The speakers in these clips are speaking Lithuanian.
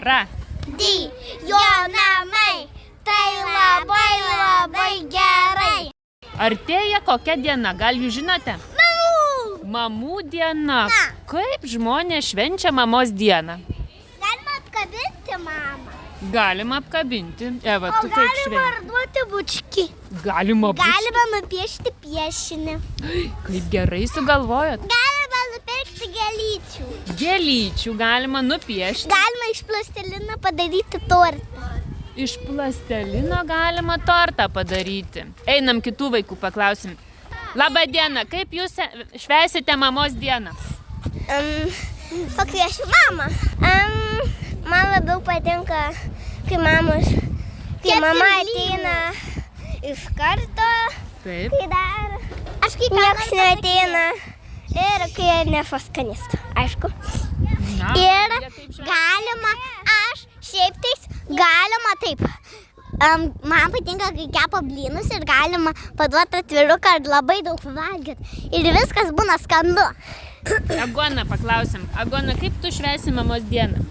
Jo namai, tai labai gerai. Artėja kokia diena, gal jūs žinote? Mamų diena. Kaip žmonės švenčia mamos dieną? Galima apkabinti mamą. Galima apkabinti. Eva, tu kaip švenčia? Galima arduoti bučkį. Galima bučkį. Galima nupiešti piešinį. Kaip gerai sugalvojot. Galima nupirkti gėlyčių. Gėlyčių galima nupiešti. Galima iš plastelino padaryti tortą. Iš plastelino galima tortą padaryti. Einam kitų vaikų paklausim. Labą dieną, kaip jūs švęsite mamos dieną? Pakviešiu mamą. Man labiau patinka, kai mama ateina iš karto. Taip. Kai dar nieks neateina. Ir kai neša skanėstų, aišku. Ir galima, šiaip tais galima taip. Man patinka, kai kepa blynus ir galima paduoti atviruką ir labai daug valgyti. Ir viskas būna skandu. Agona, paklausim. Agona, kaip tu švęsi mamos dieną?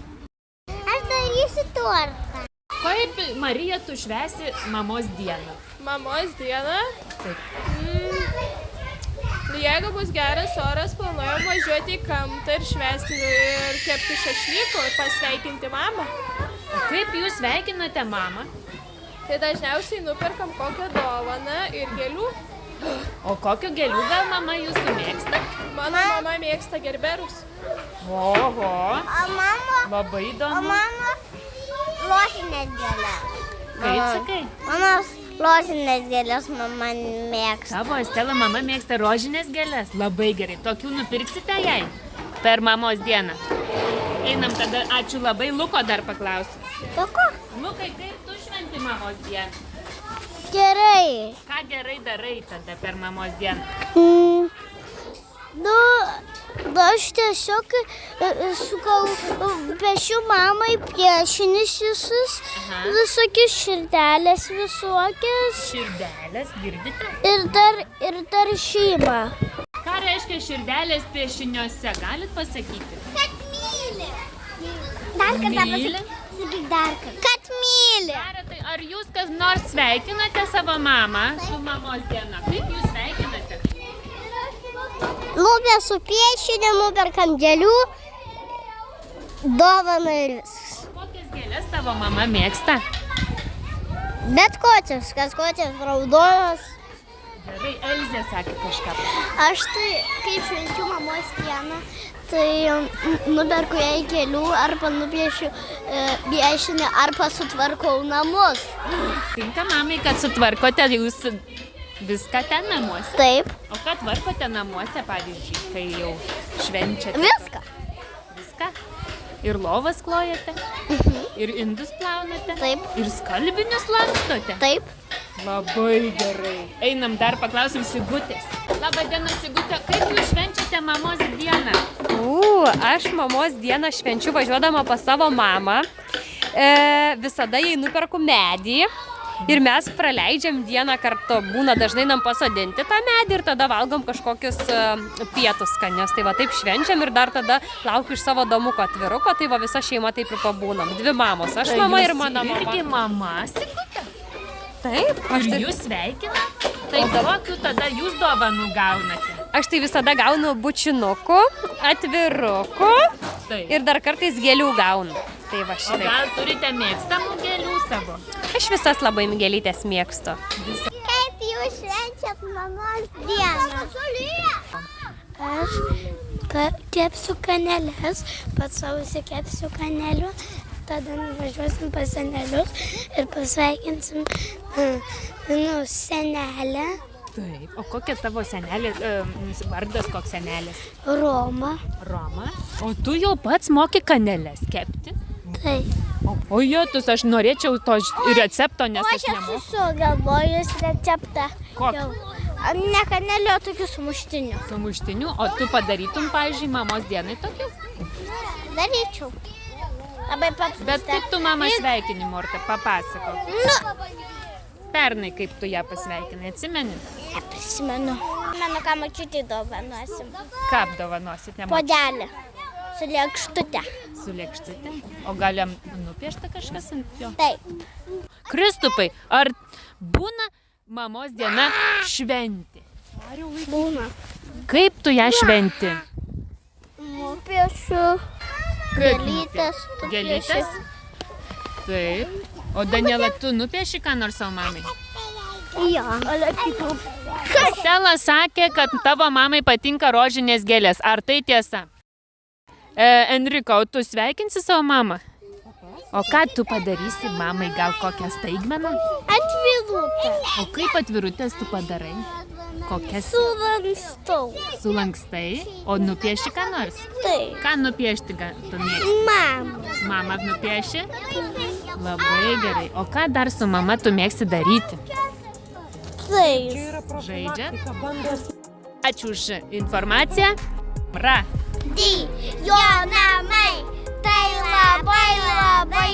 Aš darysiu tortą. Kaip, Marija, tu švęsi mamos dieną? Mamos dieną? Taip. Jeigu bus geras oras, planuojam važiuoti į gamtą ir švęsti ir kepti šašlykų ir pasveikinti mamą. O kaip jūs sveikinate mamą? Tai dažniausiai nuperkam kokią dovaną ir gėlių. O kokių gėlių gal mama jūsų mėgsta? Mano mama mėgsta gerberus. Oho, O mama, labai įdomu. ložinės gėlės. Kaip sakai? Mano ložinės gėlės mama mėgsta. Tavo Estela mama mėgsta rožinės gėlės. Labai gerai. Tokių nupirksite jai per mamos dieną. Einam tada, ačiū labai. Luko dar paklausiu. Koko? Lukai, kaip tu šventi mamos dieną? Gerai. Ką gerai darai tada per mamos dieną? Aš tiesiog piešiu mamai piešinius visus, visokias širdelės visokias. Širdelės, girdite? Ir dar šeimą. Ką reiškia širdelės piešiniuose? Galit pasakyti? Kad myli. Dar kartą Myli? pasakyk dar kartą. Kad myli. Gerai, tai ar jūs kas nors sveikinate savo mamą su mamos diena? Kaip jūs sveikinate? Lūpė su piešiniu, nuperkam gėlių, dovaną ir viskas. Kokias gėlės tavo mama mėgsta? Bet kokias raudonas. Gerai, Elzė sakė kažką. Aš tai, kai švenčiu mamos dieną, tai nuperku jai gėlių arba nupiešiu piešinį arba sutvarkau namus. Tinka mamai, kad sutvarkote jūs viską ten namuose? Taip. O ką tvarkote namuose, pavyzdžiui, kai jau švenčiate? Viską. Viską? Ir lovas klojate? Ir indus plaunate? Taip. Ir skalbinius lankstote? Taip. Labai gerai. Einam dar paklausim Sigutės. Labą dieną, Sigutė, kaip jūs švenčiate mamos dieną? Aš mamos dieną švenčiu važiuodama pas savo mamą. Visada jai nuperku medį. Ir mes praleidžiam dieną kartu, būna dažnai nam pasodinti tą medį ir tada valgom kažkokius pietus skanius. Tai va taip švenčiam ir dar tada laukiu iš savo domuko atviruko, tai va visa šeima taip ir pabūnam. Dvi mamos, aš mama ir mano mama. Irgi mama, Sigutė? Taip. Ir jūs sveikina? Tai kokiu tada jūs dovanų gaunate? Aš tai visada gaunu bučinukų, atvirukų ir dar kartais gėlių gaunu. Tai va O šitaip. gal turite mėgstamų gėlių savo? Aš visas labai gėlytės mėgstu. Kaip jūs švenčiat mamos dieną? Aš kepsiu kanelės, pats sausi kepsiu kanelių, tada nuvažiuosim pas senelius ir pasveikinsim senelę. Taip. O kokia tavo senelė, vardas koks senelės? Roma. Roma. O tu jau pats moki kanelės kepti? Taip. O jotus, aš norėčiau to recepto, nes aš nemoku. Sugalvojus receptą. Kokį? Ne kanelio, tokių sumuštinių. Sumuštinių, o tu padarytum, pavyzdžiui, mamos dienai tokių? Daryčiau. Labai paprasta. Bet kaip tu mamą sveikini, Morta, papasakok. Pernai kaip tu ją pasveikinai, atsimeni? Neprisimenu. Mano ką mačiutį dovanosim. Ką apdovanosit, nemoku? Puodelį Su lėkštute. Su lėkštute. O galim nupiešti kažkas ant jo? Taip. Kristupai, ar būna mamos diena šventė? Būna. Kaip tu ją šventi? Nupiešiu. Gėlytės. tu Gėlytės? Taip. O Daniela, tu nupieši ką nors savo mamai? pieši. Jo. Stela sakė, kad tavo mamai patinka rožinės gėlės. Ar tai tiesa? Enriko, tu sveikinsi savo mamą? O ką tu padarysi mamai? Gal kokią staigmeną? Atvirutė. O kaip atvirutės tu padarai? Kokias Sulanstau. sulankstai? O nupieši ką nors? Taip. Ką nupiešti tu mėgsti? Mama. Mama nupieši? Labai gerai. O ką dar su mama tu mėgsti daryti? Taip. Žaidžia? Ačiū už informaciją. Jo namai. Tai labai labai